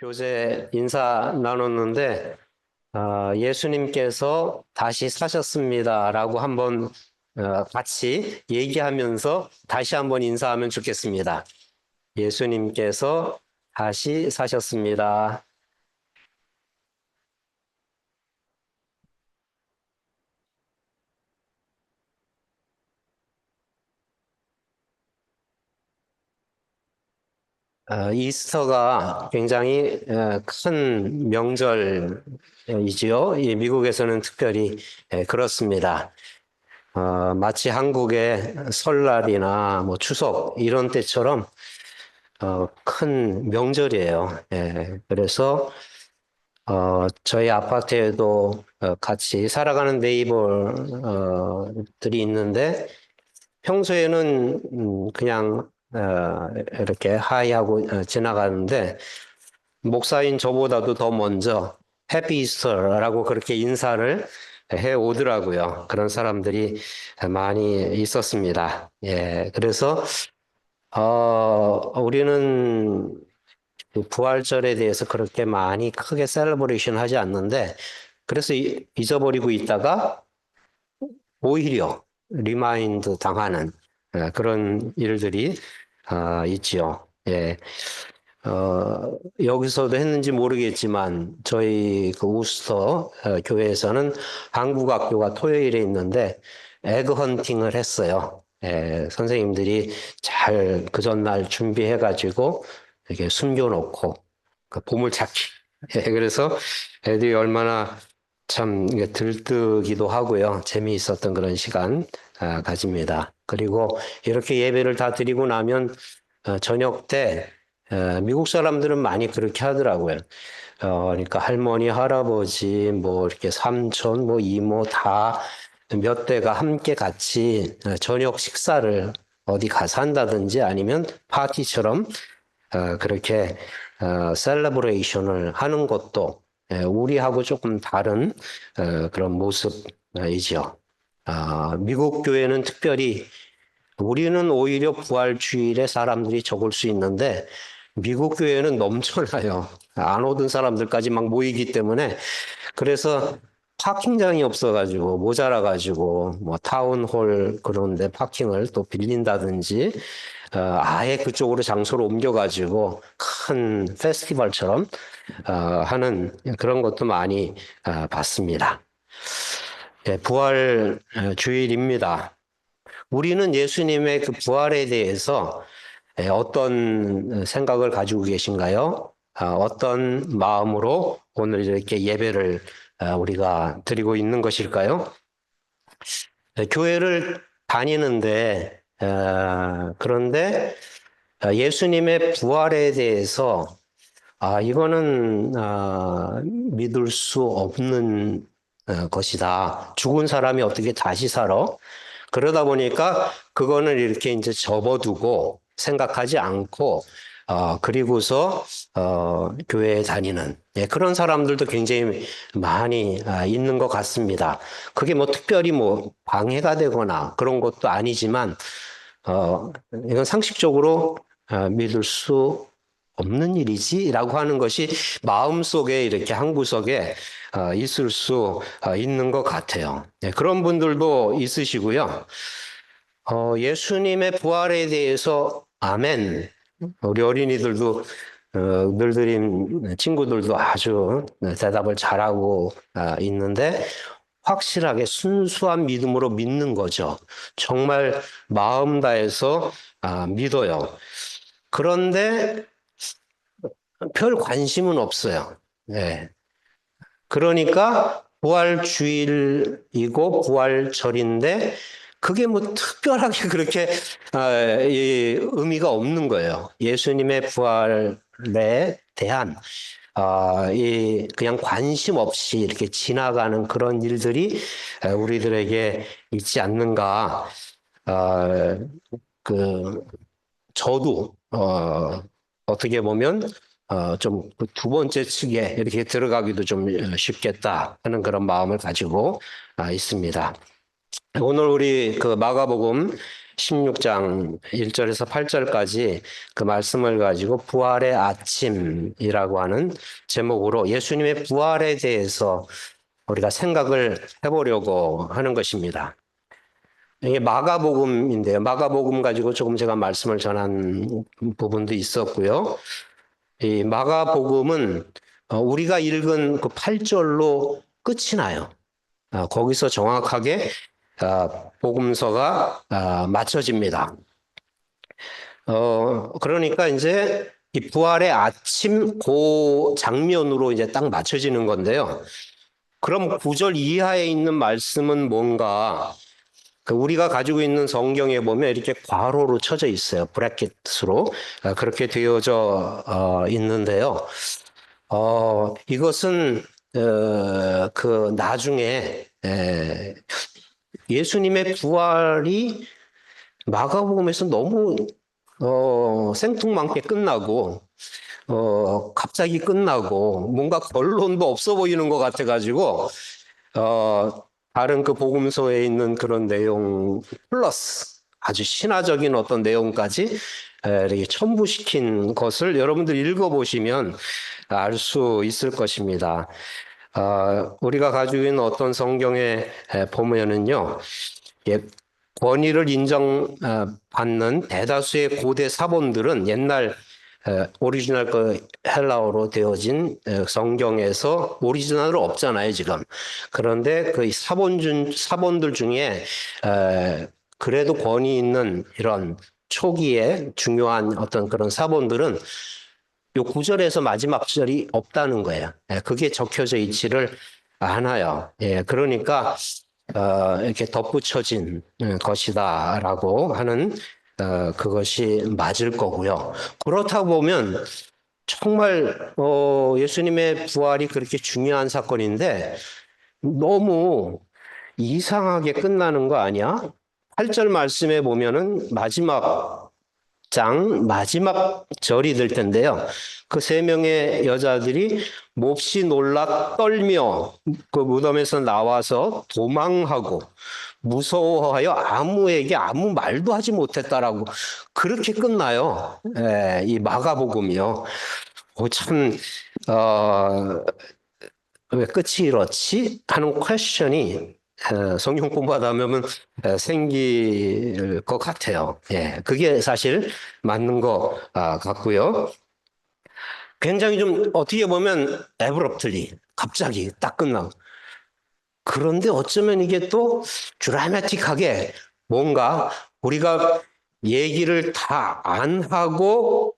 교제 인사 나눴는데 예수님께서 다시 사셨습니다라고 한번 같이 얘기하면서 다시 한번 인사하면 좋겠습니다. 예수님께서 다시 사셨습니다. 이스터가 굉장히 큰 명절이지요. 이 미국에서는 특별히 그렇습니다. 마치 한국의 설날이나 뭐 추석 이런 때처럼 큰 명절이에요. 그래서 저희 아파트에도 같이 살아가는 네이버들이 있는데 평소에는 그냥 이렇게 하이하고 지나가는데 목사인 저보다도 더 먼저 해피 이스터라고 그렇게 인사를 해 오더라고요. 그런 사람들이 많이 있었습니다. 예, 그래서 우리는 그 부활절에 대해서 그렇게 많이 크게 셀러브레이션 하지 않는데 그래서 잊어버리고 있다가 오히려 리마인드 당하는 그런 일들이 있지요. 예. 여기서도 했는지 모르겠지만 저희 그 우스터 교회에서는 한국학교가 토요일에 있는데 에그 헌팅을 했어요. 선생님들이 잘 그 전날 준비해가지고 이렇게 숨겨놓고 그 보물찾기. 그래서 애들이 얼마나 참 이게 들뜨기도 하고요. 재미있었던 그런 시간 가집니다. 그리고 이렇게 예배를 다 드리고 나면 저녁 때 미국 사람들은 많이 그렇게 하더라고요. 그러니까 할머니, 할아버지, 뭐 이렇게 삼촌, 뭐 이모 다 몇 대가 함께 같이 저녁 식사를 어디 가서 한다든지 아니면 파티처럼 그렇게 셀러브레이션을 하는 것도 우리하고 조금 다른 그런 모습이죠. 미국 교회는 특별히 우리는 오히려 부활주일에 사람들이 적을 수 있는데 미국 교회는 넘쳐나요. 안 오던 사람들까지 막 모이기 때문에 그래서 파킹장이 없어가지고 모자라가지고 뭐 타운홀 그런데 파킹을 또 빌린다든지 아예 그쪽으로 장소를 옮겨가지고 큰 페스티벌처럼 하는 그런 것도 많이 봤습니다. 예, 부활 주일입니다. 우리는 예수님의 그 부활에 대해서 어떤 생각을 가지고 계신가요? 어떤 마음으로 오늘 이렇게 예배를 우리가 드리고 있는 것일까요? 교회를 다니는데 그런데 예수님의 부활에 대해서 이거는 믿을 수 없는 것이다. 죽은 사람이 어떻게 다시 살아? 그러다 보니까 그거는 이렇게 이제 접어두고 생각하지 않고 그리고서 교회에 다니는 그런 사람들도 굉장히 많이 있는 것 같습니다. 그게 뭐 특별히 뭐 방해가 되거나 그런 것도 아니지만 이건 상식적으로 믿을 수 없는 일이지라고 하는 것이 마음속에 이렇게 한 구석에 있을 수 있는 것 같아요. 그런 분들도 있으시고요. 예수님의 부활에 대해서 아멘. 우리 어린이들도 늘드림 친구들도 아주 대답을 잘하고 있는데 확실하게 순수한 믿음으로 믿는 거죠. 정말 마음 다해서 믿어요. 그런데 별 관심은 없어요. 네. 그러니까 부활주일이고 부활절인데 그게 뭐 특별하게 그렇게 의미가 없는 거예요. 예수님의 부활에 대한 이 그냥 관심 없이 이렇게 지나가는 그런 일들이 우리들에게 있지 않는가. 그 저도 어떻게 보면 좀 두 번째 측에 이렇게 들어가기도 좀 쉽겠다 하는 그런 마음을 가지고 있습니다. 오늘 우리 그 마가복음 16장 1절에서 8절까지 그 말씀을 가지고 부활의 아침이라고 하는 제목으로 예수님의 부활에 대해서 우리가 생각을 해보려고 하는 것입니다. 이게 마가복음인데요. 마가복음 가지고 조금 제가 말씀을 전한 부분도 있었고요. 이 마가복음은 우리가 읽은 그 8절로 끝이 나요. 거기서 정확하게 복음서가 맞춰집니다. 그러니까 이제 이 부활의 아침 그 장면으로 이제 딱 맞춰지는 건데요. 그럼 9절 이하에 있는 말씀은 뭔가? 우리가 가지고 있는 성경에 보면 이렇게 괄호로 쳐져 있어요. 브래킷으로 그렇게 되어져 있는데요. 이것은 그 나중에 예수님의 부활이 마가복음에서 너무 생뚱맞게 끝나고 갑자기 끝나고 뭔가 결론도 없어 보이는 것 같아가지고 다른 그 복음서에 있는 그런 내용 플러스 아주 신화적인 어떤 내용까지 이렇게 첨부시킨 것을 여러분들 읽어보시면 알 수 있을 것입니다. 우리가 가지고 있는 어떤 성경에 보면은요, 권위를 인정받는 대다수의 고대 사본들은 옛날 오리지널 그 헬라어로 되어진 성경에서 오리지널은 없잖아요, 지금. 그런데 그 사본들 중에 그래도 권위 있는 이런 초기에 중요한 어떤 그런 사본들은 요 9절에서 마지막 절이 없다는 거예요. 그게 적혀져 있지를 않아요. 그러니까 이렇게 덧붙여진 것이다라고 하는 그것이 맞을 거고요. 그렇다 보면 정말 예수님의 부활이 그렇게 중요한 사건인데 너무 이상하게 끝나는 거 아니야? 8절 말씀에 보면은 마지막 절이 될 텐데요. 그 세 명의 여자들이 몹시 놀라 떨며 그 무덤에서 나와서 도망하고 무서워하여 아무에게 아무 말도 하지 못했다라고 그렇게 끝나요. 이 마가복음이요. 참, 왜 끝이 이렇지? 하는 퀘스천이 성경 공부하다 보면 생길 것 같아요. 그게 사실 맞는 것 같고요. 굉장히 좀 어떻게 보면 에브럽틀리 갑자기 딱 끝나고 그런데 어쩌면 이게 또 드라마틱하게 뭔가 우리가 얘기를 다 안 하고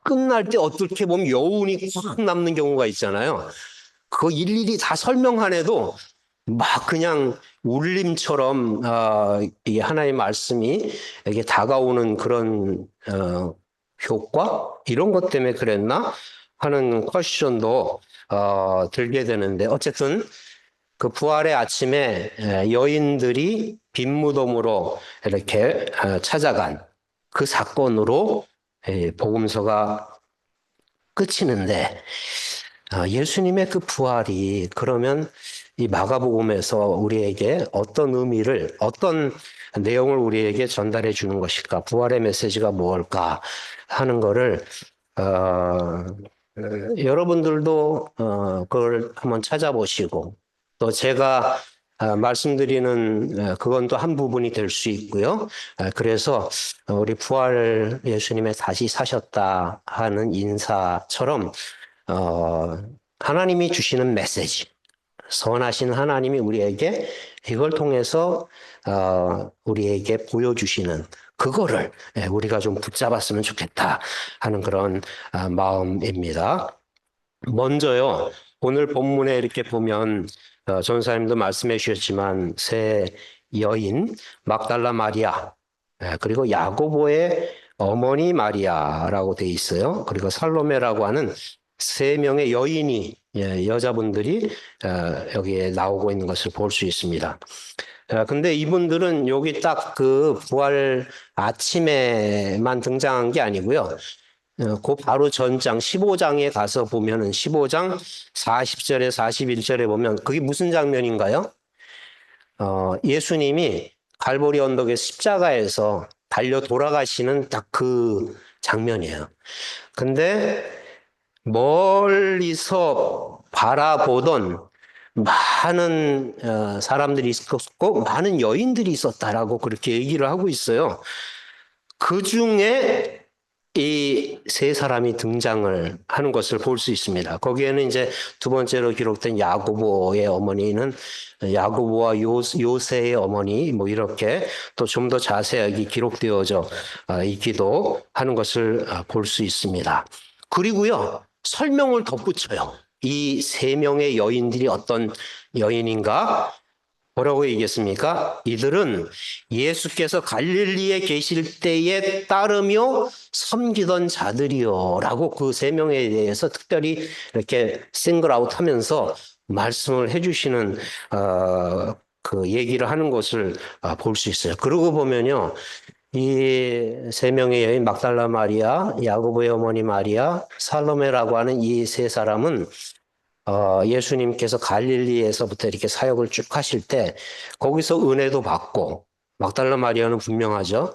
끝날 때 어떻게 보면 여운이 확 남는 경우가 있잖아요. 그거 일일이 다 설명 안 해도 막 그냥 울림처럼 이게 하나의 말씀이 이게 다가오는 그런 효과 이런 것 때문에 그랬나 하는 퀘스천도 들게 되는데 어쨌든 그 부활의 아침에 여인들이 빈 무덤으로 이렇게 찾아간 그 사건으로 복음서가 끝이는데 예수님의 그 부활이 그러면 이 마가복음에서 우리에게 어떤 의미를 어떤 내용을 우리에게 전달해 주는 것일까? 부활의 메시지가 무엇일까 하는 거를 여러분들도 그걸 한번 찾아보시고 또 제가 말씀드리는 그건 또 한 부분이 될 수 있고요. 그래서 우리 부활 예수님의 다시 사셨다 하는 인사처럼 하나님이 주시는 메시지, 선하신 하나님이 우리에게 이걸 통해서 우리에게 보여주시는 그거를 우리가 좀 붙잡았으면 좋겠다 하는 그런 마음입니다. 먼저요, 오늘 본문에 이렇게 보면 전사님도 말씀해 주셨지만 세 여인 막달라 마리아 그리고 야고보의 어머니 마리아라고 돼 있어요. 그리고 살로메라고 하는 세 명의 여인이 여자분들이 여기에 나오고 있는 것을 볼 수 있습니다. 근데 이분들은 여기 딱 그 부활 아침에만 등장한 게 아니고요. 그 바로 전장 15장에 가서 보면은 15장 40절에 41절에 보면 그게 무슨 장면인가요? 예수님이 갈보리 언덕의 십자가에서 달려 돌아가시는 딱 그 장면이에요. 근데 멀리서 바라보던 많은 사람들이 있었고 많은 여인들이 있었다라고 그렇게 얘기를 하고 있어요. 그 중에 이 세 사람이 등장을 하는 것을 볼 수 있습니다. 거기에는 이제 두 번째로 기록된 야고보의 어머니는 야고보와 요새의 어머니 뭐 이렇게 또 좀 더 자세하게 기록되어져 있기도 하는 것을 볼 수 있습니다. 그리고요, 설명을 덧붙여요. 이 세 명의 여인들이 어떤 여인인가? 뭐라고 얘기했습니까? 이들은 예수께서 갈릴리에 계실 때에 따르며 섬기던 자들이요 라고 그 세 명에 대해서 특별히 이렇게 싱글아웃 하면서 말씀을 해주시는 그 얘기를 하는 것을 볼 수 있어요. 그러고 보면요, 이 세 명의 여인 막달라 마리아, 야고보의 어머니 마리아, 살로메라고 하는 이 세 사람은 예수님께서 갈릴리에서부터 이렇게 사역을 쭉 하실 때 거기서 은혜도 받고 막달라 마리아는 분명하죠.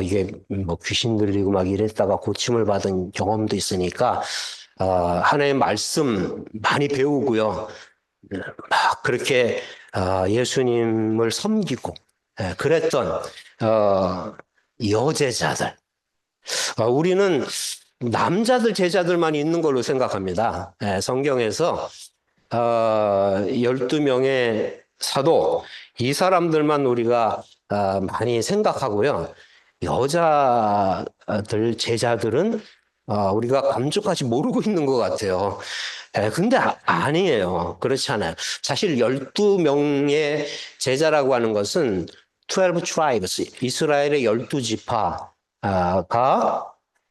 이게 뭐 귀신 들리고 막 이랬다가 고침을 받은 경험도 있으니까 하나님의 말씀 많이 배우고요. 막 그렇게 예수님을 섬기고 그랬던 여제자들. 우리는 남자들 제자들만 있는 걸로 생각합니다. 성경에서 12명의 사도 이 사람들만 우리가 많이 생각하고요. 여자들 제자들은 우리가 감쪽같이 모르고 있는 것 같아요. 근데 아니에요. 그렇지 않아요. 사실 12명의 제자라고 하는 것은 12 tribes, 이스라엘의 12지파가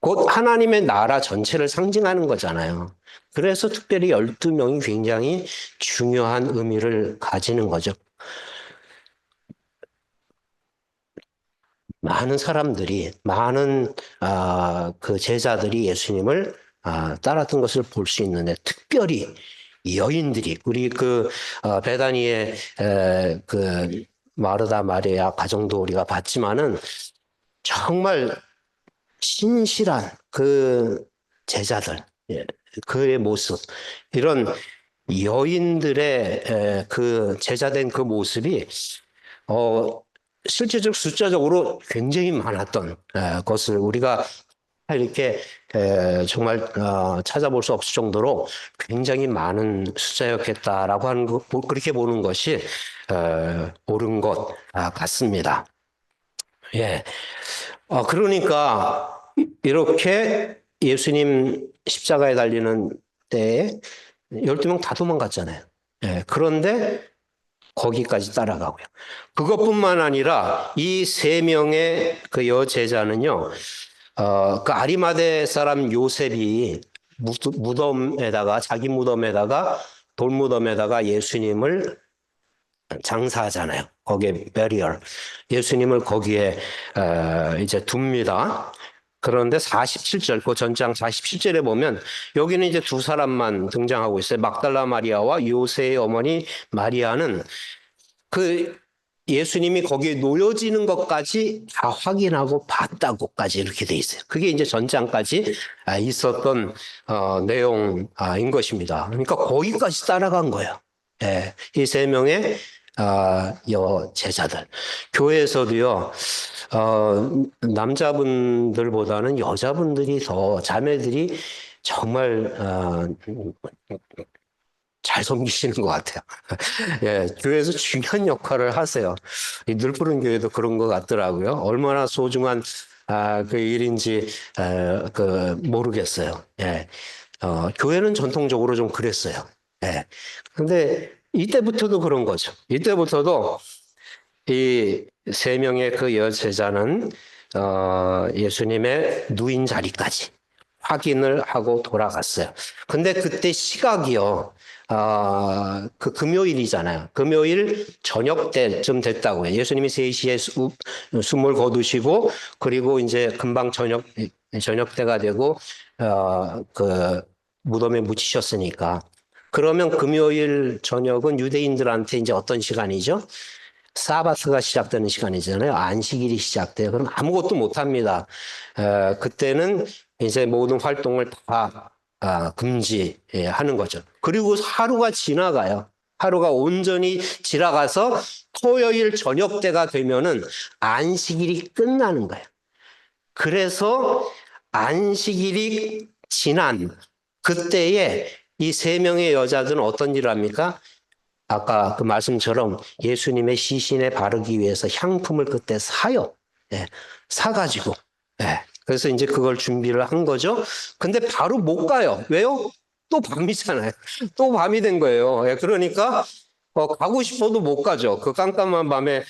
곧 하나님의 나라 전체를 상징하는 거잖아요. 그래서 특별히 12명이 굉장히 중요한 의미를 가지는 거죠. 많은 사람들이, 많은 그 제자들이 예수님을 따랐던 것을 볼 수 있는데, 특별히 여인들이, 우리 그 베다니의 그 마르다 마리아 가정도 우리가 봤지만은 정말 신실한 그 제자들, 그의 모습, 이런 여인들의 그 제자된 그 모습이 실제적 숫자적으로 굉장히 많았던 것을 우리가 이렇게 정말 찾아볼 수 없을 정도로 굉장히 많은 숫자였겠다라고 하는 거, 그렇게 보는 것이 옳은 것 같습니다. 예. 그러니까 이렇게 예수님 십자가에 달리는 때에 12명 다 도망갔잖아요. 예. 그런데 거기까지 따라가고요. 그것뿐만 아니라 이 세 명의 그 여제자는요, 그 아리마대 사람 요셉이 무덤에다가, 자기 무덤에다가, 돌무덤에다가 예수님을 장사하잖아요. 거기에 베리얼. 예수님을 거기에 이제 둡니다. 그런데 47절, 그 전장 47절에 보면 여기는 이제 두 사람만 등장하고 있어요. 막달라 마리아와 요새의 어머니 마리아는 그 예수님이 거기에 놓여지는 것까지 다 확인하고 봤다고까지 이렇게 돼 있어요. 그게 이제 전장까지 있었던 내용인 것입니다. 그러니까 거기까지 따라간 거예요. 예, 이 세 명의 여제자들. 교회에서도요, 남자분들보다는 여자분들이 더, 자매들이 정말 잘 섬기시는 것 같아요. 예, 교회에서 중요한 역할을 하세요. 이 늘푸른 교회도 그런 것 같더라고요. 얼마나 소중한 그 일인지 모르겠어요. 예, 교회는 전통적으로 좀 그랬어요. 예, 근데 이때부터도 그런 거죠. 이때부터도 이 세 명의 그 여제자는 예수님의 누인 자리까지 확인을 하고 돌아갔어요. 근데 그때 시각이요. 그 금요일이잖아요. 금요일 저녁 때쯤 됐다고요. 예수님이 3시에 숨을 거두시고, 그리고 이제 금방 저녁 때가 되고, 그 무덤에 묻히셨으니까. 그러면 금요일 저녁은 유대인들한테 이제 어떤 시간이죠? 사바스가 시작되는 시간이잖아요. 안식일이 시작돼요. 그럼 아무것도 못 합니다. 그때는 이제 모든 활동을 다 금지하는 거죠. 그리고 하루가 지나가요. 하루가 온전히 지나가서 토요일 저녁 때가 되면은 안식일이 끝나는 거예요. 그래서 안식일이 지난 그때에 이 세 명의 여자들은 어떤 일을 합니까? 아까 그 말씀처럼 예수님의 시신에 바르기 위해서 향품을 그때 사요. 예, 사가지고. 예, 그래서 이제 그걸 준비를 한 거죠. 근데 바로 못 가요. 왜요? 또 밤이잖아요. 또 밤이 된 거예요. 예, 그러니까 가고 싶어도 못 가죠. 그 깜깜한 밤에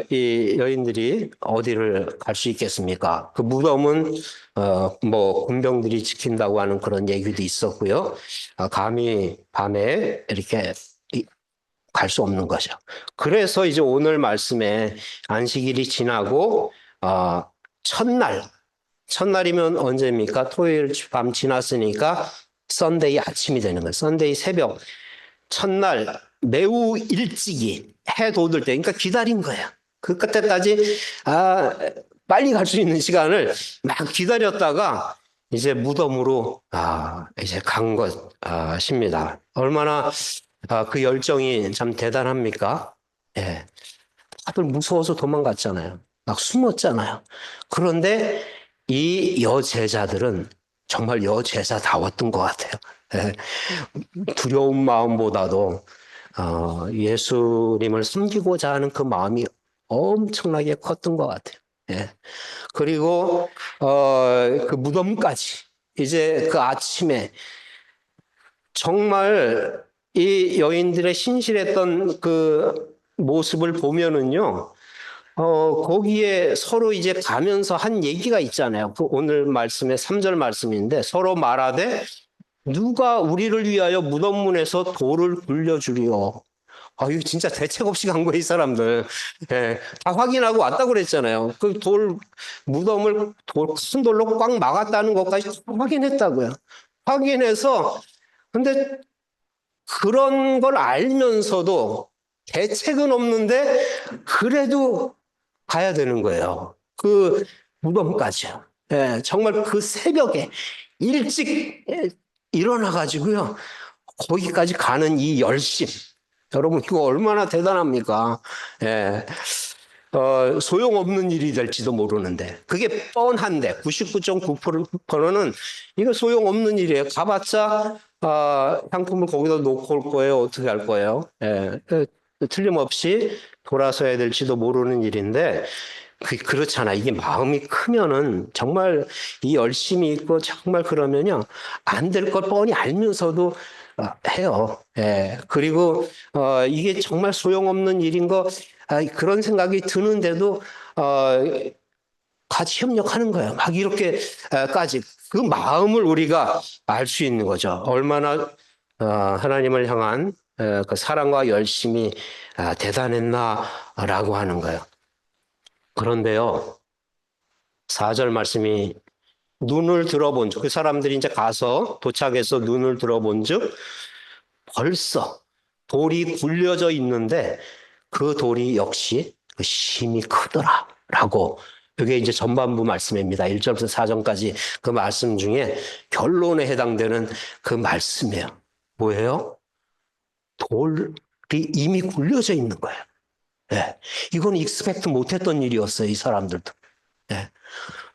이 여인들이 어디를 갈 수 있겠습니까? 그 무덤은 뭐 군병들이 지킨다고 하는 그런 얘기도 있었고요. 감히 밤에 이렇게 갈 수 없는 거죠. 그래서 이제 오늘 말씀에 안식일이 지나고 첫날, 첫날이면 언제입니까? 토요일 밤 지났으니까 썬데이 아침이 되는 거예요. 썬데이 새벽, 첫날 매우 일찍이 해 돋을 때, 그러니까 기다린 거예요. 그 그때까지 빨리 갈 수 있는 시간을 막 기다렸다가 이제 무덤으로 이제 간 것입니다. 얼마나 그 열정이 참 대단합니까? 예. 다들 무서워서 도망갔잖아요. 막 숨었잖아요. 그런데 이 여제자들은 정말 여제자다웠던 것 같아요. 예. 두려운 마음보다도 예수님을 섬기고자 하는 그 마음이 엄청나게 컸던 것 같아요. 예. 그리고 그 무덤까지 이제 그 아침에 정말 이 여인들의 신실했던 그 모습을 보면은요, 거기에 서로 이제 가면서 한 얘기가 있잖아요. 그 오늘 말씀의 3절 말씀인데 서로 말하되 누가 우리를 위하여 무덤문에서 돌을 굴려주리요. 이거 진짜 대책 없이 간 거예요, 이 사람들. 예, 다 확인하고 왔다고 그랬잖아요. 그 무덤을 큰 돌로 꽉 막았다는 것까지 확인했다고요. 확인해서, 근데 그런 걸 알면서도 대책은 없는데 그래도 가야 되는 거예요. 그 무덤까지요. 예, 정말 그 새벽에 일찍 일어나 가지고요. 거기까지 가는 이 열심. 여러분 이거 얼마나 대단합니까? 예. 소용없는 일이 될지도 모르는데 그게 뻔한데 99.9%는 이거 소용없는 일이에요. 가봤자 상품을 거기다 놓고 올 거예요. 어떻게 할 거예요? 예. 틀림없이 돌아서야 될지도 모르는 일인데 그렇잖아. 이게 마음이 크면은 정말 이 열심이 있고 정말 그러면요 안 될 걸 뻔히 알면서도 해요. 예. 그리고 이게 정말 소용없는 일인 거 그런 생각이 드는데도 같이 협력하는 거예요. 막 이렇게까지 그 마음을 우리가 알 수 있는 거죠. 얼마나 하나님을 향한 그 사랑과 열심이 대단했나라고 하는 거예요. 그런데요, 4절 말씀이 눈을 들어본 즉, 그 사람들이 이제 가서 도착해서 눈을 들어본 즉, 벌써 돌이 굴려져 있는데 그 돌이 역시 힘이 크더라. 라고. 이게 이제 전반부 말씀입니다. 1절부터 4절까지 그 말씀 중에 결론에 해당되는 그 말씀이에요. 뭐예요? 돌이 이미 굴려져 있는 거예요. 네. 이건 익스펙트 못했던 일이었어요. 이 사람들도. 네.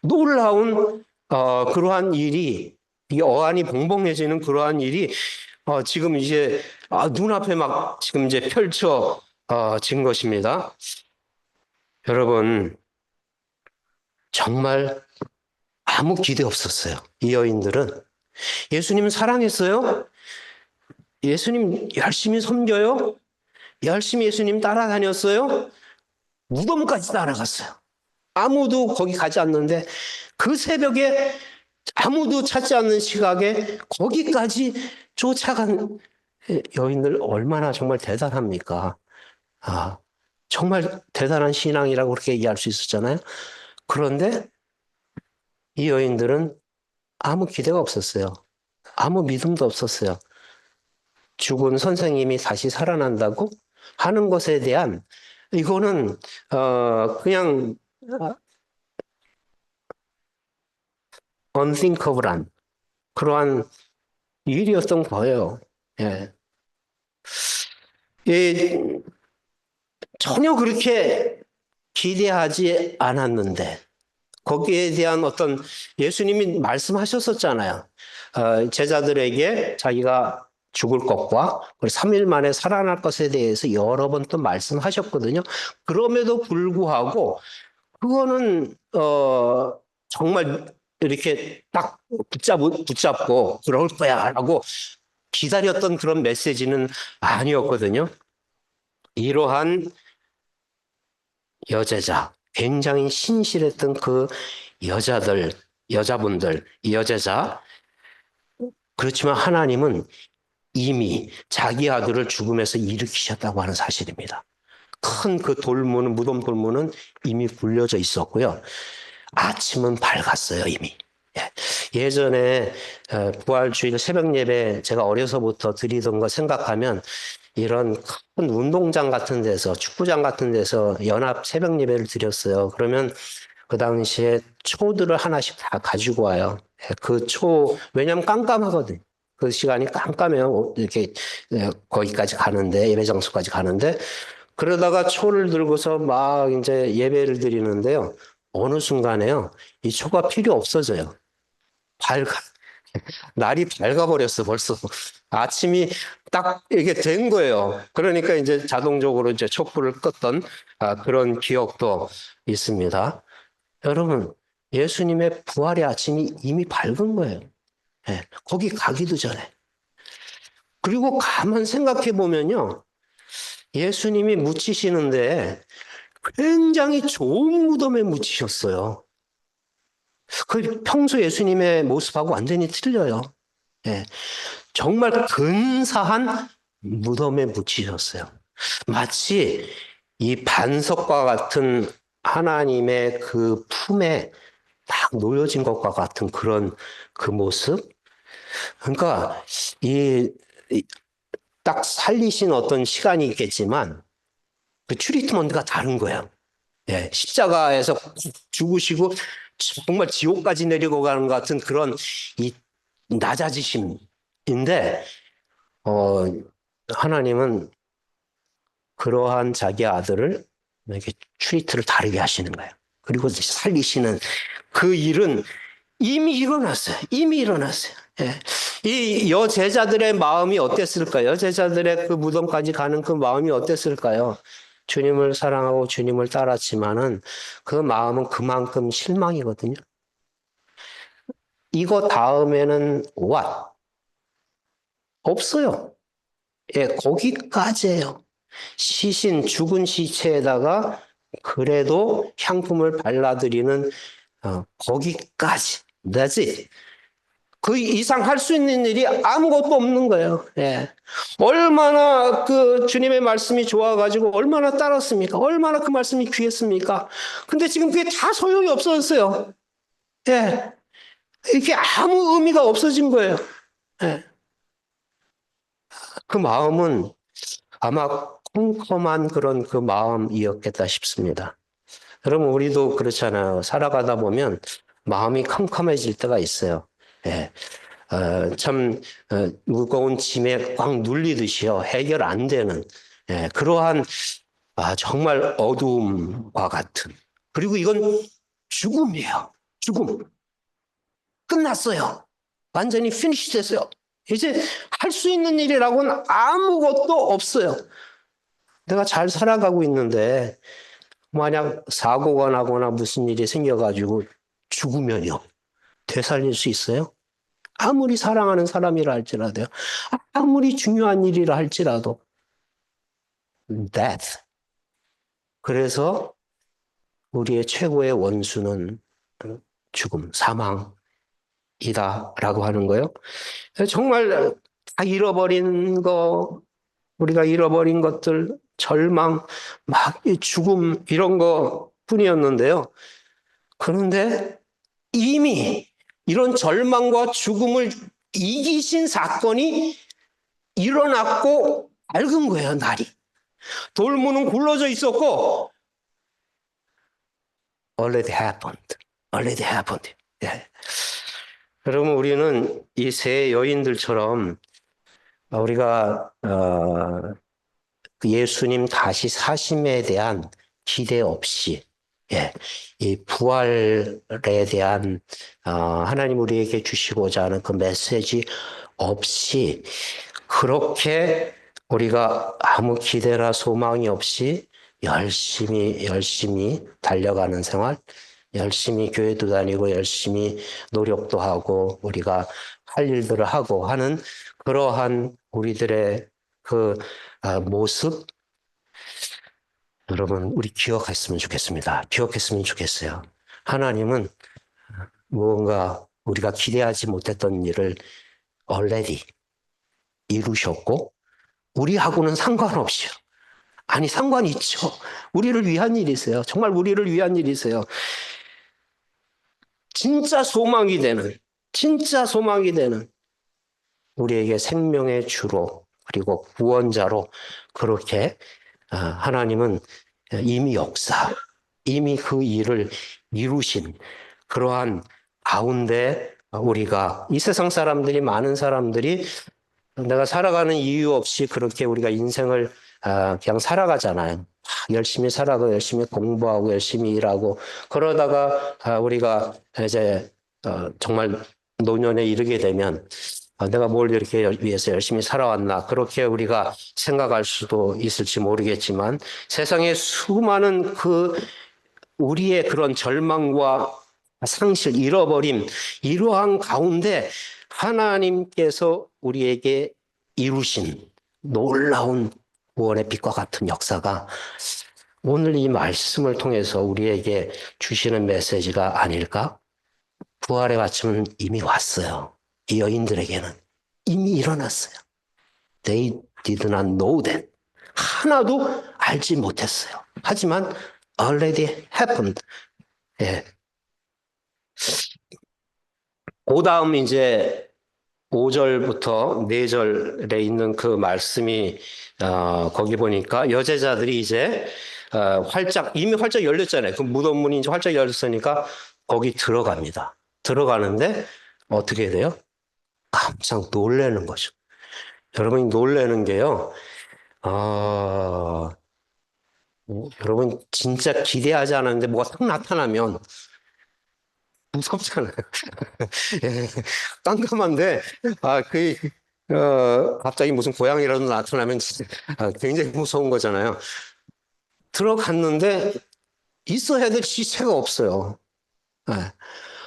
놀라운 그러한 일이 이 어안이 벙벙해지는 그러한 일이 지금 이제 눈앞에 막 지금 이제 펼쳐진 것입니다. 여러분 정말 아무 기대 없었어요. 이 여인들은 예수님 사랑했어요? 예수님 열심히 섬겨요? 열심히 예수님 따라다녔어요? 무덤까지 따라갔어요. 아무도 거기 가지 않는데 그 새벽에 아무도 찾지 않는 시각에 거기까지 쫓아간 여인들 얼마나 정말 대단합니까? 정말 대단한 신앙이라고 그렇게 얘기할 수 있었잖아요. 그런데 이 여인들은 아무 기대가 없었어요. 아무 믿음도 없었어요. 죽은 선생님이 다시 살아난다고 하는 것에 대한 이거는 그냥 unthinkable한 그러한 일이었던 거예요. 예. 예, 전혀 그렇게 기대하지 않았는데 거기에 대한 어떤 예수님이 말씀하셨었잖아요. 제자들에게 자기가 죽을 것과 3일 만에 살아날 것에 대해서 여러 번 또 말씀하셨거든요. 그럼에도 불구하고 그거는 정말 이렇게 딱 붙잡고 그럴 거야라고 기다렸던 그런 메시지는 아니었거든요. 이러한 여제자, 굉장히 신실했던 그 여자분들, 이 여제자. 그렇지만 하나님은 이미 자기 아들을 죽음에서 일으키셨다고 하는 사실입니다. 큰 그 돌문은, 무덤 돌문은 이미 굴려져 있었고요. 아침은 밝았어요, 이미. 예전에 부활주일 새벽 예배 제가 어려서부터 드리던 거 생각하면 이런 큰 운동장 같은 데서, 축구장 같은 데서 연합 새벽 예배를 드렸어요. 그러면 그 당시에 초들을 하나씩 다 가지고 와요. 그 왜냐면 깜깜하거든. 그 시간이 깜깜해요. 이렇게 거기까지 가는데, 예배 장소까지 가는데, 그러다가 초를 들고서 막 이제 예배를 드리는데요. 어느 순간에요. 이 초가 필요 없어져요. 밝아. 날이 밝아버렸어, 벌써. 아침이 딱 이게 된 거예요. 그러니까 이제 자동적으로 이제 촛불을 껐던 그런 기억도 있습니다. 여러분, 예수님의 부활의 아침이 이미 밝은 거예요. 예, 거기 가기도 전에. 그리고 가만 생각해 보면요. 예수님이 묻히시는데 굉장히 좋은 무덤에 묻히셨어요. 그 평소 예수님의 모습하고 완전히 틀려요. 예, 정말 근사한 무덤에 묻히셨어요. 마치 이 반석과 같은 하나님의 그 품에 딱 놓여진 것과 같은 그런 그 모습. 그러니까 딱 살리신 어떤 시간이 있겠지만 그 트리트먼트가 다른 거예요. 예, 십자가에서 죽으시고 정말 지옥까지 내리고 가는 것 같은 그런 이 낮아지심인데 하나님은 그러한 자기 아들을 이렇게 트리트를 다르게 하시는 거예요. 그리고 살리시는 그 일은 이미 일어났어요. 이미 일어났어요. 예. 이 여제자들의 마음이 어땠을까요? 여제자들의 그 무덤까지 가는 그 마음이 어땠을까요? 주님을 사랑하고 주님을 따랐지만은 그 마음은 그만큼 실망이거든요. 이거 다음에는 what? 없어요. 예, 거기까지예요. 죽은 시체에다가 그래도 향품을 발라드리는 거기까지. That's it. 그 이상 할 수 있는 일이 아무것도 없는 거예요. 예. 얼마나 그 주님의 말씀이 좋아가지고 얼마나 따랐습니까? 얼마나 그 말씀이 귀했습니까? 근데 지금 그게 다 소용이 없어졌어요. 예. 이게 아무 의미가 없어진 거예요. 예. 그 마음은 아마 컴컴한 그런 그 마음이었겠다 싶습니다. 여러분, 우리도 그렇잖아요. 살아가다 보면 마음이 컴컴해질 때가 있어요. 예. 참 무거운 짐에 꽉 눌리듯이요. 해결 안 되는 그러한 정말 어두움과 같은. 그리고 이건 죽음이에요. 죽음. 끝났어요. 완전히 피니시 됐어요. 이제 할 수 있는 일이라고는 아무것도 없어요. 내가 잘 살아가고 있는데 만약 사고가 나거나 무슨 일이 생겨가지고 죽으면요. 되살릴 수 있어요? 아무리 사랑하는 사람이라 할지라도요. 아무리 중요한 일이라 할지라도. death. 그래서 우리의 최고의 원수는 죽음, 사망이다라고 하는 거예요. 정말 다 잃어버린 거, 우리가 잃어버린 것들, 절망, 막 죽음 이런 거 뿐이었는데요. 그런데 이미 이런 절망과 죽음을 이기신 사건이 일어났고 밝은 거예요, 날이. 돌문은 굴러져 있었고 already happened. already happened. 예. 여러분 우리는 이 세 여인들처럼 우리가 예수님 다시 사심에 대한 기대 없이 예, 이 부활에 대한 하나님 우리에게 주시고자 하는 그 메시지 없이 그렇게 우리가 아무 기대나 소망이 없이 열심히 달려가는 생활, 열심히 교회도 다니고 열심히 노력도 하고 우리가 할 일들을 하고 하는 그러한 우리들의 그 모습 여러분 우리 기억했으면 좋겠습니다. 기억했으면 좋겠어요. 하나님은 무언가 우리가 기대하지 못했던 일을 already 이루셨고 우리하고는 상관없이요. 아니 상관이 있죠. 우리를 위한 일이세요. 정말 우리를 위한 일이세요. 진짜 소망이 되는 우리에게 생명의 주로 그리고 구원자로 그렇게 하나님은 이미 그 일을 이루신 그러한 가운데 우리가 이 세상 사람들이 많은 사람들이 내가 살아가는 이유 없이 그렇게 우리가 인생을 그냥 살아가잖아요. 열심히 살아가고 열심히 공부하고 열심히 일하고 그러다가 우리가 이제 정말 노년에 이르게 되면 내가 뭘 이렇게 위해서 열심히 살아왔나 그렇게 우리가 생각할 수도 있을지 모르겠지만 세상에 수많은 우리의 그런 절망과 상실, 잃어버림 이러한 가운데 하나님께서 우리에게 이루신 놀라운 구원의 빛과 같은 역사가 오늘 이 말씀을 통해서 우리에게 주시는 메시지가 아닐까? 부활의 아침은 이미 왔어요. 이 여인들에게는 이미 일어났어요. They did not know that. 하나도 알지 못했어요. 하지만 already happened. 예. 그 다음 이제 5절부터 4절에 있는 그 말씀이 거기 보니까 여제자들이 이제 이미 활짝 열렸잖아요. 그 무덤문이 이제 활짝 열렸으니까 거기 들어갑니다. 들어가는데 어떻게 돼요? 깜짝 놀라는 거죠. 여러분이 놀라는 게요. 여러분 진짜 기대하지 않았는데 뭐가 딱 나타나면 무섭잖아요. 예, 깜깜한데 갑자기 무슨 고양이라도 나타나면 굉장히 무서운 거잖아요. 들어갔는데 있어야 될 시체가 없어요. 예,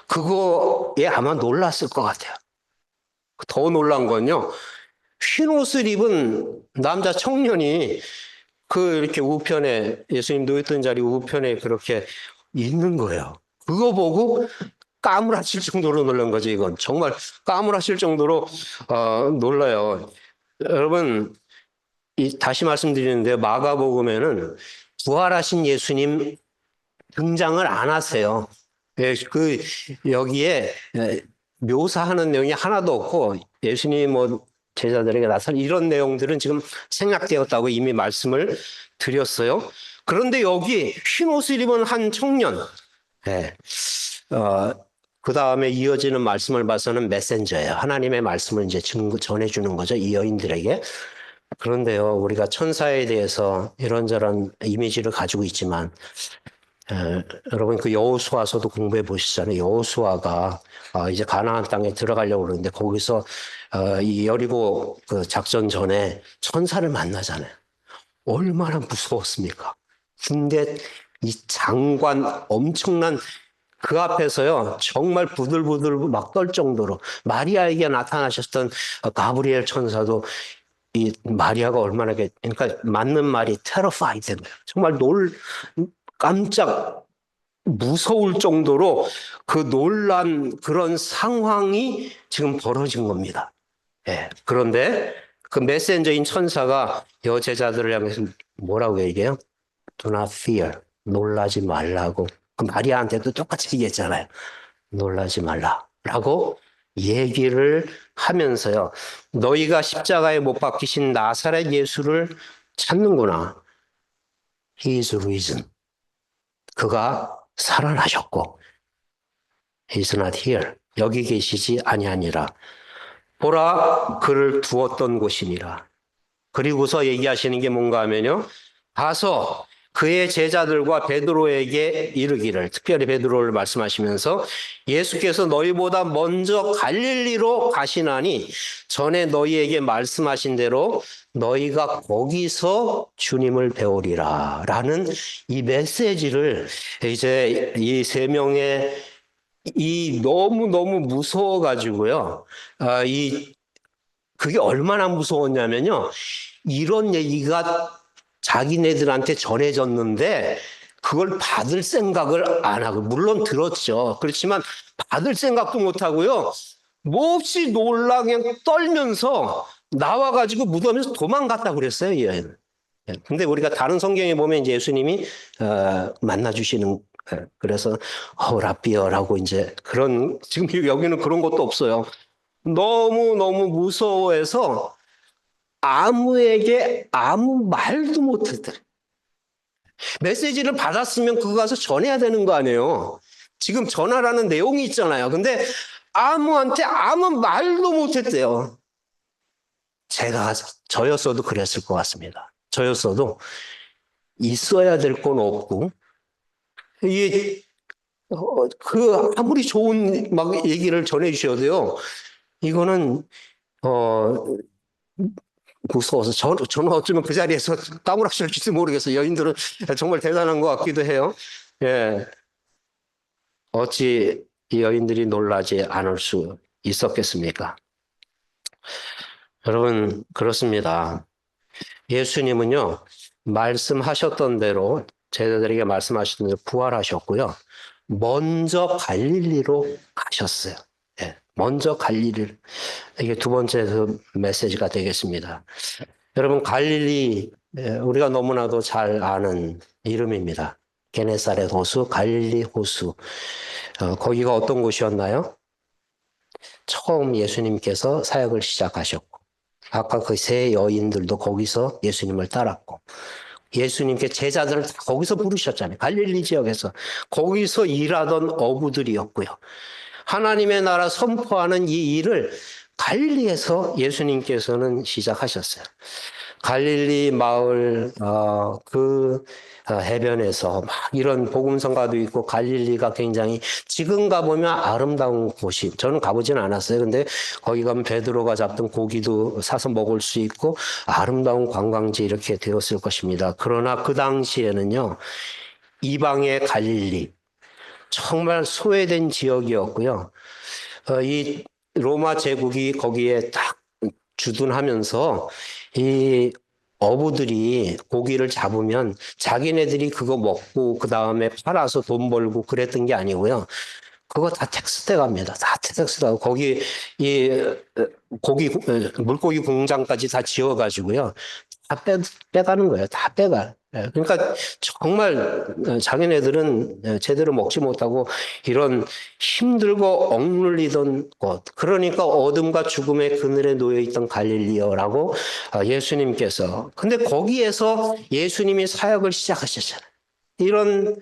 그거에 아마 놀랐을 것 같아요. 더 놀란 건요. 흰 옷을 입은 남자 청년이 이렇게 우편에 예수님 누웠던 자리 우편에 그렇게 있는 거예요. 그거 보고 까무라칠 정도로 놀란 거죠. 이건 정말 까무라칠 정도로 놀라요. 여러분 다시 말씀드리는데 마가복음에는 부활하신 예수님 등장을 안 하세요. 예, 여기에 묘사하는 내용이 하나도 없고 예수님 제자들에게 나선 이런 내용들은 지금 생략되었다고 이미 말씀을 드렸어요. 그런데 여기 흰 옷을 입은 한 청년, 예, 그 다음에 이어지는 말씀을 봐서는 메신저예요. 하나님의 말씀을 이제 전해주는 거죠. 이 여인들에게. 그런데요, 우리가 천사에 대해서 이런저런 이미지를 가지고 있지만, 여러분 그 여호수아서도 공부해 보시잖아요. 여호수아가 이제 가나안 땅에 들어가려고 그러는데 거기서 이 여리고 그 작전 전에 천사를 만나잖아요. 얼마나 무서웠습니까? 근데 이 장관 엄청난 그 앞에서요 정말 부들부들 막 떨 정도로 마리아에게 나타나셨던 가브리엘 천사도 이 마리아가 얼마나 그러니까 맞는 말이 terrified 된 거예요. 정말 깜짝 무서울 정도로 그 놀란 그런 상황이 지금 벌어진 겁니다. 예. 그런데 그 메신저인 천사가 여제자들을 향해서 뭐라고 얘기해요? Do not fear. 놀라지 말라고. 그 마리아한테도 똑같이 얘기했잖아요. 놀라지 말라라고 얘기를 하면서요. 너희가 십자가에 못 박히신 나사렛 예수를 찾는구나. He is risen. 그가 살아나셨고 He is not here. 여기 계시지 아니하니라. 보라 그를 두었던 곳이니라. 그리고서 얘기하시는 게 뭔가 하면요. 가서 그의 제자들과 베드로에게 이르기를, 특별히 베드로를 말씀하시면서 예수께서 너희보다 먼저 갈릴리로 가시나니 전에 너희에게 말씀하신 대로 너희가 거기서 주님을 배우리라 라는 이 메시지를 이제 이 세 명의 이 너무너무 무서워가지고요. 그게 얼마나 무서웠냐면요. 이런 얘기가 자기네들한테 전해졌는데 그걸 받을 생각을 안 하고, 물론 들었죠. 그렇지만 받을 생각도 못 하고요. 몹시 놀라 그냥 떨면서 나와가지고 무덤에서 도망갔다 그랬어요, 이 여인은. 근데 우리가 다른 성경에 보면 이제 예수님이 만나주시는, 그래서 라비어라고 이제 그런, 지금 여기는 그런 것도 없어요. 너무너무 무서워해서 아무에게 아무 말도 못했대. 메시지를 받았으면 그거 가서 전해야 되는 거 아니에요. 지금 전하라는 내용이 있잖아요. 근데 아무한테 아무 말도 못했대요. 저였어도 그랬을 것 같습니다. 저였어도 있어야 될 건 없고, 이게 아무리 좋은 막 얘기를 전해 주셔도요. 이거는 무서워서 저는 어쩌면 그 자리에서 까무라치실지도 모르겠어요. 여인들은 정말 대단한 것 같기도 해요. 예, 어찌 이 여인들이 놀라지 않을 수 있었겠습니까? 여러분, 그렇습니다. 예수님은요, 말씀하셨던 대로, 제자들에게 말씀하셨던 대로 부활하셨고요. 먼저 갈릴리로 가셨어요. 예, 먼저 갈릴리를. 이게 두 번째 그 메시지가 되겠습니다. 여러분, 갈릴리, 우리가 너무나도 잘 아는 이름입니다. 게네사렛 호수, 갈릴리 호수. 거기가 어떤 곳이었나요? 처음 예수님께서 사역을 시작하셨고, 아까 그 세 여인들도 거기서 예수님을 따랐고, 예수님께 제자들을 다 거기서 부르셨잖아요. 갈릴리 지역에서. 거기서 일하던 어부들이었고요. 하나님의 나라 선포하는 이 일을 갈릴리에서 예수님께서는 시작하셨어요. 갈릴리 마을 해변에서 막 이런 복음성가도 있고, 갈릴리가 굉장히 지금 가보면 아름다운 곳이, 저는 가보지는 않았어요. 근데 거기 가면 베드로가 잡던 고기도 사서 먹을 수 있고 아름다운 관광지 이렇게 되었을 것입니다. 그러나 그 당시에는요, 이방의 갈릴리, 정말 소외된 지역이었고요. 이 로마 제국이 거기에 딱 주둔하면서 이 어부들이 고기를 잡으면 자기네들이 그거 먹고 그 다음에 팔아서 돈 벌고 그랬던 게 아니고요. 그거 다 텍스 떼 갑니다. 다 텍스 떼고 거기 이 물고기 공장까지 다 지어가지고요. 다 빼가는 거예요. 다 빼가. 그러니까 정말 자기네들은 제대로 먹지 못하고 이런 힘들고 억눌리던 곳. 그러니까 어둠과 죽음의 그늘에 놓여있던 갈릴리여라고 예수님께서. 근데 거기에서 예수님이 사역을 시작하셨잖아요. 이런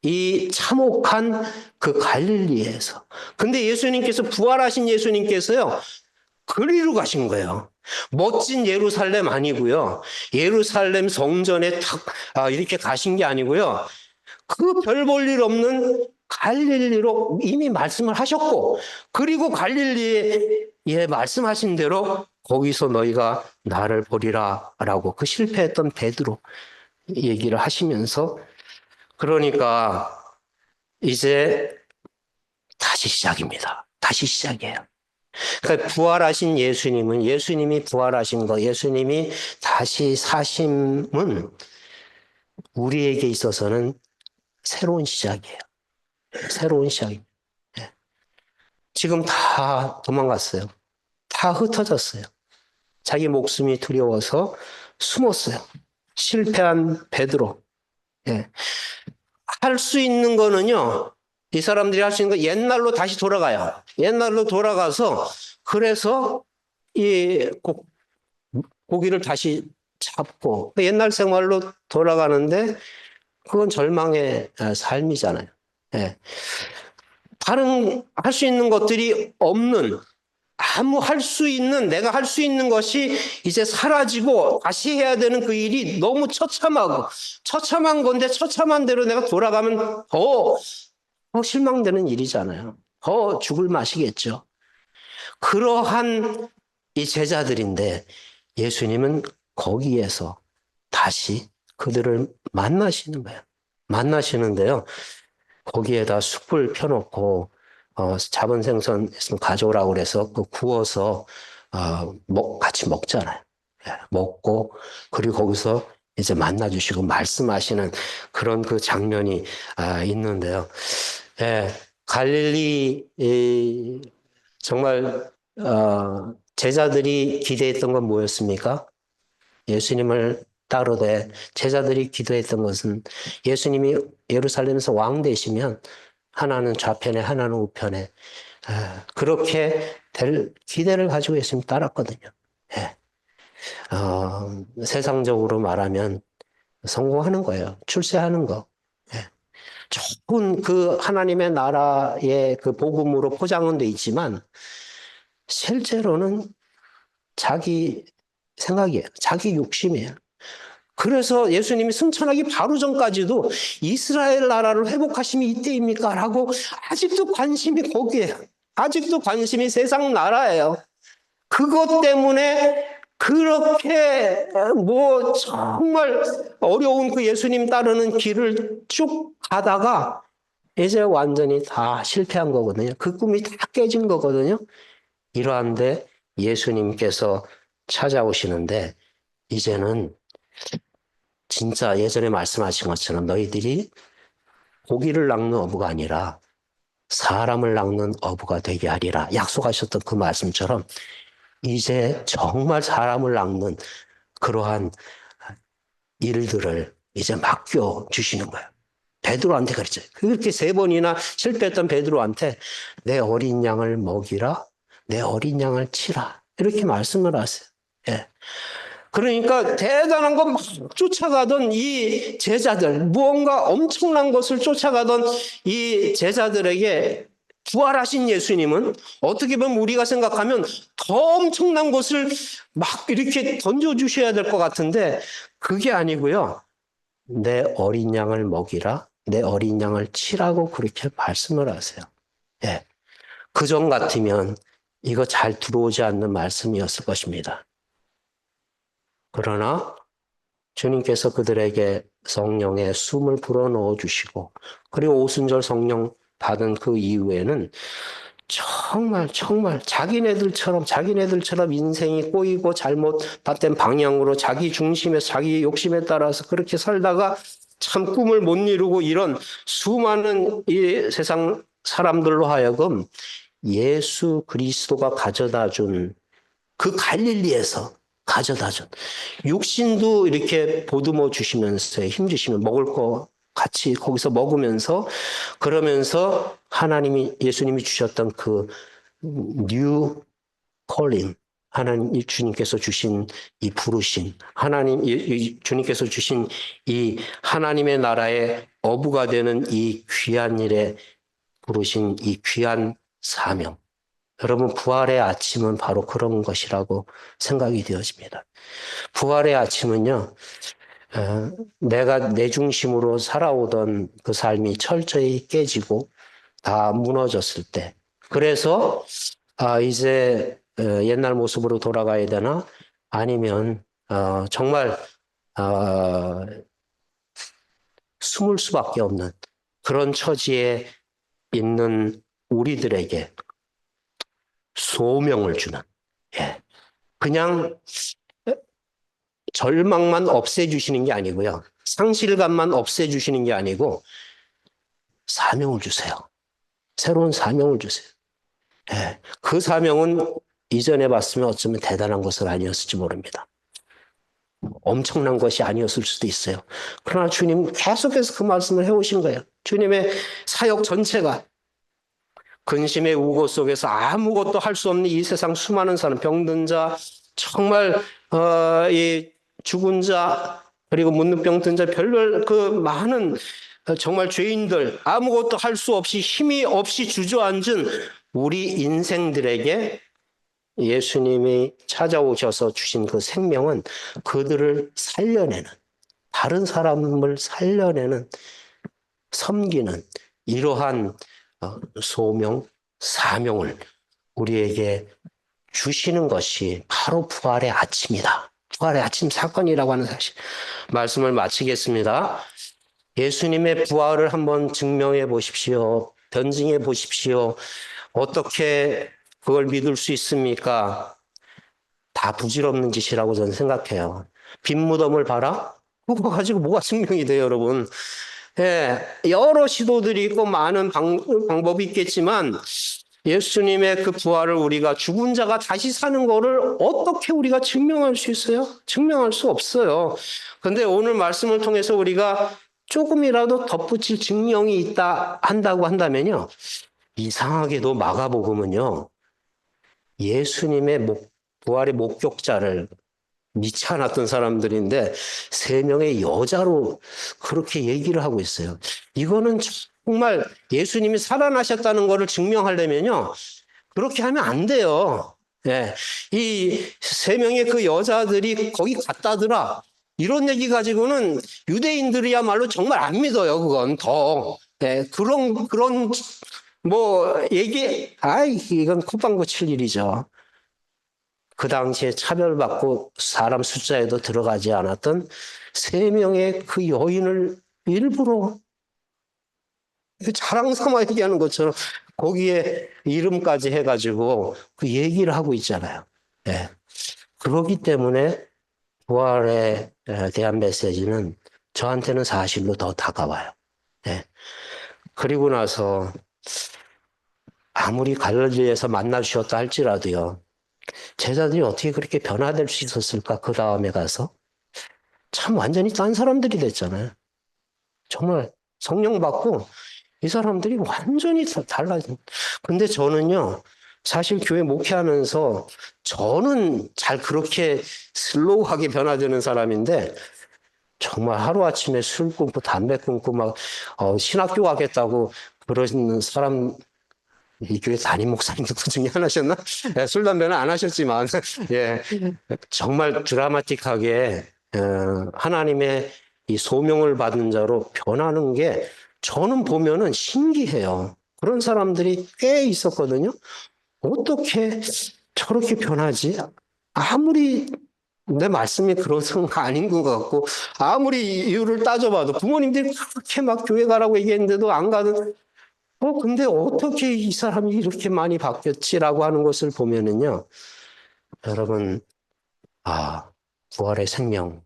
이 참혹한 그 갈릴리에서. 근데 예수님께서 부활하신 예수님께서요. 그리로 가신 거예요. 멋진 예루살렘 아니고요. 예루살렘 성전에 이렇게 가신 게 아니고요. 그 별 볼 일 없는 갈릴리로 이미 말씀을 하셨고, 그리고 갈릴리에 말씀하신 대로 거기서 너희가 나를 보리라 라고 그 실패했던 베드로 얘기를 하시면서, 그러니까 이제 다시 시작입니다. 다시 시작이에요. 그러니까 부활하신 예수님은, 예수님이 부활하신 거, 예수님이 다시 사심은 우리에게 있어서는 새로운 시작이에요. 새로운 시작입니다. 지금 다 도망갔어요. 다 흩어졌어요. 자기 목숨이 두려워서 숨었어요. 실패한 베드로. 할 수 있는 거는요, 이 사람들이 할 수 있는 거 옛날로 다시 돌아가요. 옛날로 돌아가서 그래서 이 고기를 다시 잡고 옛날 생활로 돌아가는데 그건 절망의 삶이잖아요. 예. 다른 할 수 있는 것들이 없는 아무 할 수 있는 내가 할 수 있는 것이 이제 사라지고 다시 해야 되는 그 일이 너무 처참하고 처참한 건데 처참한 대로 내가 돌아가면 더 실망되는 일이잖아요. 더 죽을 맛이겠죠. 그러한 이 제자들인데 예수님은 거기에서 다시 그들을 만나시는 거예요. 만나시는데요. 거기에다 숯불 펴놓고 잡은 생선 있으면 가져오라고 그래서 그 구워서 같이 먹잖아요. 예, 먹고 그리고 거기서 이제 만나주시고 말씀하시는 그런 그 장면이 있는데요. 예, 갈릴리 정말 제자들이 기대했던 건 뭐였습니까? 예수님을 따르되 제자들이 기도했던 것은 예수님이 예루살렘에서 왕 되시면 하나는 좌편에 하나는 우편에 그렇게 될 기대를 가지고 예수님 따랐거든요. 예. 세상적으로 말하면 성공하는 거예요. 출세하는 거. 예. 좋은 그 하나님의 나라의 그 복음으로 포장은 돼 있지만 실제로는 자기 생각이에요. 자기 욕심이에요. 그래서 예수님이 승천하기 바로 전까지도 이스라엘 나라를 회복하심이 이때입니까? 라고 아직도 관심이 거기에요. 아직도 관심이 세상 나라예요. 그것 때문에 그렇게 정말 어려운 그 예수님 따르는 길을 쭉 가다가 이제 완전히 다 실패한 거거든요. 그 꿈이 다 깨진 거거든요. 이러한데 예수님께서 찾아오시는데 이제는 진짜 예전에 말씀하신 것처럼 너희들이 고기를 낚는 어부가 아니라 사람을 낚는 어부가 되게 하리라 약속하셨던 그 말씀처럼 이제 정말 사람을 낚는 그러한 일들을 이제 맡겨주시는 거예요. 베드로한테 그랬죠. 그렇게 3번이나 실패했던 베드로한테 내 어린 양을 먹이라, 내 어린 양을 치라 이렇게 말씀을 하세요. 예. 그러니까 대단한 거 막 쫓아가던 이 제자들, 무언가 엄청난 것을 쫓아가던 이 제자들에게 부활하신 예수님은 어떻게 보면 우리가 생각하면 더 엄청난 것을 막 이렇게 던져주셔야 될 것 같은데 그게 아니고요. 내 어린 양을 먹이라, 내 어린 양을 치라고 그렇게 말씀을 하세요. 예. 그전 같으면 이거 잘 들어오지 않는 말씀이었을 것입니다. 그러나 주님께서 그들에게 성령의 숨을 불어넣어 주시고 그리고 오순절 성령 받은 그 이후에는 정말 자기네들처럼 인생이 꼬이고 잘못된 방향으로 자기 중심에서 자기 욕심에 따라서 그렇게 살다가 참 꿈을 못 이루고 이런 수많은 이 세상 사람들로 하여금 예수 그리스도가 가져다 준 그 갈릴리에서 가져다 준 육신도 이렇게 보듬어 주시면서 힘 주시면 먹을 거 같이 거기서 먹으면서 그러면서 예수님이 주셨던 그 뉴 콜링 하나님 주님께서 주신 이 부르심 주님께서 주신 이 하나님의 나라의 어부가 되는 이 귀한 일에 부르신 이 귀한 사명 여러분 부활의 아침은 바로 그런 것이라고 생각이 되어집니다. 부활의 아침은요. 내가 내 중심으로 살아오던 그 삶이 철저히 깨지고 다 무너졌을 때 그래서 이제 옛날 모습으로 돌아가야 되나 아니면 정말 숨을 수밖에 없는 그런 처지에 있는 우리들에게 소명을 주는 그냥 절망만 없애주시는 게 아니고요. 상실감만 없애주시는 게 아니고 사명을 주세요. 새로운 사명을 주세요. 그 사명은 이전에 봤으면 어쩌면 대단한 것은 아니었을지 모릅니다. 엄청난 것이 아니었을 수도 있어요. 그러나 주님 계속해서 그 말씀을 해오신 거예요. 주님의 사역 전체가 근심의 우고 속에서 아무것도 할 수 없는 이 세상 수많은 사람, 병든 자, 정말 이 죽은 자, 그리고 문둥병 든 자, 별별 그 많은 정말 죄인들, 아무것도 할 수 없이 힘이 없이 주저앉은 우리 인생들에게 예수님이 찾아오셔서 주신 그 생명은 그들을 살려내는, 다른 사람을 살려내는, 섬기는 이러한 소명, 사명을 우리에게 주시는 것이 바로 부활의 아침이다. 부활의 아침 사건이라고 하는 사실. 말씀을 마치겠습니다. 예수님의 부활을 한번 증명해 보십시오. 변증해 보십시오. 어떻게 그걸 믿을 수 있습니까? 다 부질없는 짓이라고 저는 생각해요. 빈 무덤을 봐라? 그거 가지고 뭐가 증명이 돼요, 여러분? 예, 여러 시도들이 있고 많은 방법이 있겠지만 예수님의 그 부활을 우리가 죽은 자가 다시 사는 거를 어떻게 우리가 증명할 수 있어요? 증명할 수 없어요. 근데 오늘 말씀을 통해서 우리가 조금이라도 덧붙일 증명이 있다 한다고 한다면요. 이상하게도 마가복음은요. 예수님의 부활의 목격자를 믿지 않았던 사람들인데 세 명의 여자로 그렇게 얘기를 하고 있어요. 이거는 정말 예수님이 살아나셨다는 것을 증명하려면요. 그렇게 하면 안 돼요. 예. 이 세 명의 그 여자들이 거기 갔다더라. 이런 얘기 가지고는 유대인들이야말로 정말 안 믿어요. 그건 더. 예. 그런 뭐 얘기, 이건 콧방구 칠 일이죠. 그 당시에 차별받고 사람 숫자에도 들어가지 않았던 세 명의 그 여인을 일부러 자랑 삼아 얘기하는 것처럼 거기에 이름까지 해가지고 그 얘기를 하고 있잖아요. 예. 그렇기 때문에 부활에 대한 메시지는 저한테는 사실로 더 다가와요. 예. 그리고 나서 아무리 갈릴리에서 만나 주셨다 할지라도요. 제자들이 어떻게 그렇게 변화될 수 있었을까? 그 다음에 가서 참 완전히 딴 사람들이 됐잖아요. 정말 성령 받고 이 사람들이 완전히 달라진. 근데 저는요, 사실 교회 목회하면서 저는 잘 그렇게 슬로우하게 변화되는 사람인데 정말 하루아침에 술 끊고 담배 끊고 막 신학교 가겠다고 그러시는 사람 이 교회 담임 목사님도 그 중에 하나셨나? 예, 술 담배는 안 하셨지만 예, 정말 드라마틱하게 하나님의 이 소명을 받은 자로 변하는 게 저는 보면은 신기해요. 그런 사람들이 꽤 있었거든요. 어떻게 저렇게 변하지? 아무리 내 말씀이 그런 거 아닌 것 같고 아무리 이유를 따져봐도 부모님들이 그렇게 막 교회 가라고 얘기했는데도 안 가는 근데 어떻게 이 사람이 이렇게 많이 바뀌었지라고 하는 것을 보면은요. 여러분, 부활의 생명.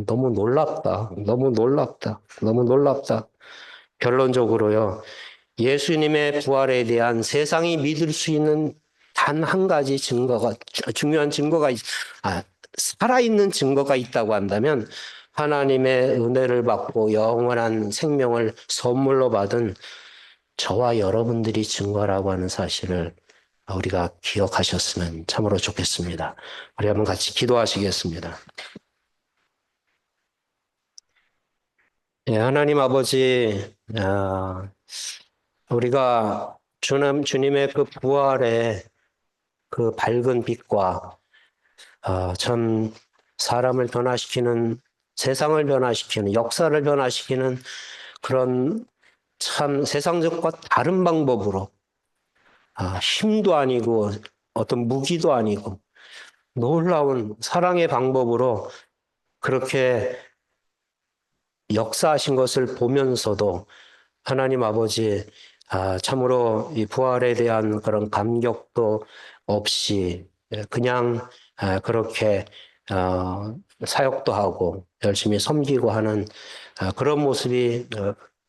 너무 놀랍다. 너무 놀랍다. 너무 놀랍다. 결론적으로요. 예수님의 부활에 대한 세상이 믿을 수 있는 단 한 가지 증거가, 중요한 증거가, 살아있는 증거가 있다고 한다면 하나님의 은혜를 받고 영원한 생명을 선물로 받은 저와 여러분들이 증거라고 하는 사실을 우리가 기억하셨으면 참으로 좋겠습니다. 우리 한번 같이 기도하시겠습니다. 예, 하나님 아버지, 우리가 주님의 그 부활의 그 밝은 빛과 참 사람을 변화시키는 세상을 변화시키는 역사를 변화시키는 그런 참 세상적과 다른 방법으로 힘도 아니고 어떤 무기도 아니고 놀라운 사랑의 방법으로 그렇게 역사하신 것을 보면서도 하나님 아버지 참으로 이 부활에 대한 그런 감격도 없이 그냥 그렇게 사역도 하고 열심히 섬기고 하는 그런 모습이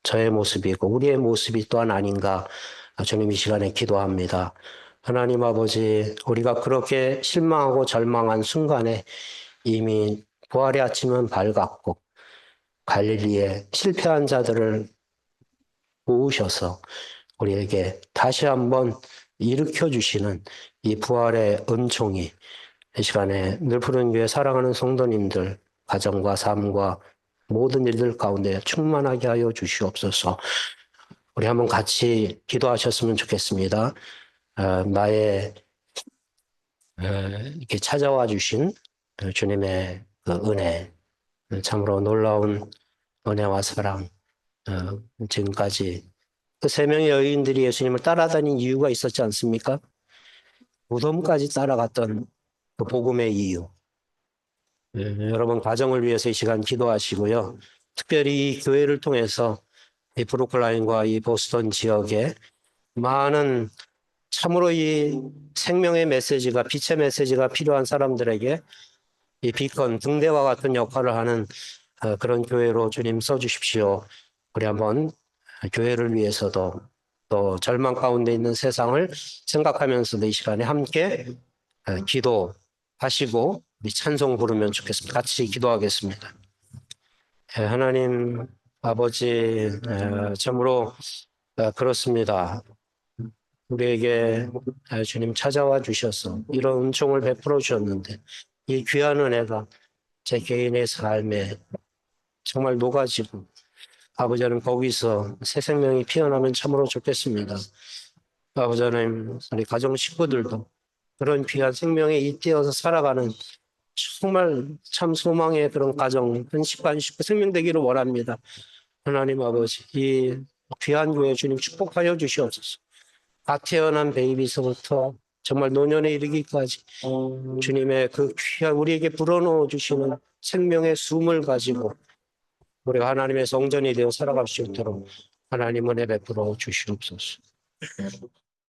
저의 모습이고 우리의 모습이 또한 아닌가 주님 이 시간에 기도합니다. 하나님 아버지 우리가 그렇게 실망하고 절망한 순간에 이미 부활의 아침은 밝았고 갈릴리에 실패한 자들을 모으셔서 우리에게 다시 한번 일으켜 주시는 이 부활의 은총이 이 시간에 늘 푸른 교회 사랑하는 성도님들 가정과 삶과 모든 일들 가운데 충만하게 하여 주시옵소서. 우리 한번 같이 기도하셨으면 좋겠습니다. 나의 이렇게 찾아와 주신 주님의 그 은혜, 참으로 놀라운 은혜와 사랑, 지금까지 그 세 명의 여인들이 예수님을 따라다닌 이유가 있었지 않습니까? 무덤까지 따라갔던 그 복음의 이유. 여러분 가정을 위해서 이 시간 기도하시고요. 특별히 이 교회를 통해서 이 브루클라인과 이 보스턴 지역에 많은 참으로 이 생명의 메시지가 빛의 메시지가 필요한 사람들에게 이 비건 등대와 같은 역할을 하는 그런 교회로 주님 써주십시오. 우리 한번 교회를 위해서도 또 절망 가운데 있는 세상을 생각하면서도 이 시간에 함께 기도하시고 우리 찬송 부르면 좋겠습니다. 같이 기도하겠습니다. 하나님 아버지, 참으로 그렇습니다. 우리에게 주님 찾아와 주셔서 이런 은총을 베풀어 주셨는데 이 귀한 은혜가 제 개인의 삶에 정말 녹아지고 아버지 하나님 거기서 새 생명이 피어나면 참으로 좋겠습니다. 아버지 하나님 우리 가정 식구들도 그런 귀한 생명에 잇대어서 살아가는 정말 참 소망의 그런 가정 한식반식 생명되기를 원합니다. 하나님 아버지 이 귀한 교회 주님 축복하여 주시옵소서. 갓 태어난 베이비서부터 정말 노년에 이르기까지 주님의 그 귀한 우리에게 불어넣어 주시는 생명의 숨을 가지고 우리가 하나님의 성전이 되어 살아갈 수 있도록 하나님 은혜 베풀어 주시옵소서.